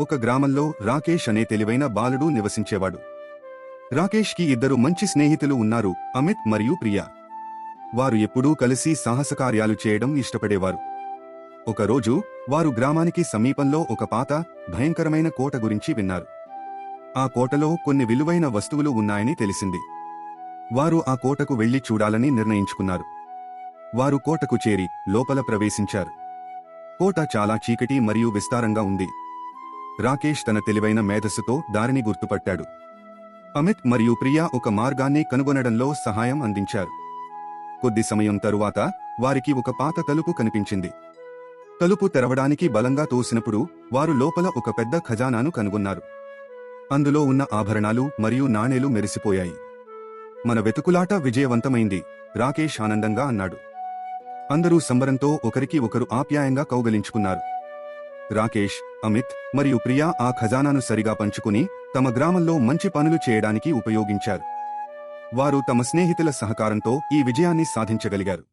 ఒక గ్రామంలో రాకేష్ అనే తెలివైన బాలుడు నివసించేవాడు. రాకేష్కి ఇద్దరు మంచి స్నేహితులు ఉన్నారు, అమిత్ మరియు ప్రియా. వారు ఎప్పుడూ కలిసి సాహసకార్యాలు చేయడం ఇష్టపడేవారు. ఒకరోజు వారు గ్రామానికి సమీపంలో ఒక పాత, భయంకరమైన కోట గురించి విన్నారు. ఆ కోటలో కొన్ని విలువైన వస్తువులు ఉన్నాయని తెలిసింది. వారు ఆ కోటకు వెళ్లి చూడాలని నిర్ణయించుకున్నారు. వారు కోటకు చేరి లోపల ప్రవేశించారు. కోట చాలా చీకటి మరియు విస్తారంగా ఉంది. రాకేష్ తన తెలివైన మేధస్సుతో దారిని గుర్తుపట్టాడు. అమిత్ మరియు ప్రియా ఒక మార్గాన్ని కనుగొనడంలో సహాయం అందించారు. కొద్ది సమయం తరువాత వారికి ఒక పాత తలుపు కనిపించింది. తలుపు తెరవడానికి బలంగా తోసినప్పుడు వారు లోపల ఒక పెద్ద ఖజానాను కనుగొన్నారు. అందులో ఉన్న ఆభరణాలు మరియు నాణేలు మెరిసిపోయాయి. మన వెతుకులాట విజయవంతమైంది, రాకేష్ ఆనందంగా అన్నాడు. అందరూ సంబరంతో ఒకరికి ఒకరు ఆప్యాయంగా కౌగలించుకున్నారు. రాకేష్, అమిత్ మరియు ప్రియా ఆ ఖజానాను సరిగా పంచుకుని తమ గ్రామంలో మంచి పనులు చేయడానికి ఉపయోగించారు. వారు తమ స్నేహితుల సహకారంతో ఈ విజయాన్ని సాధించగలిగారు.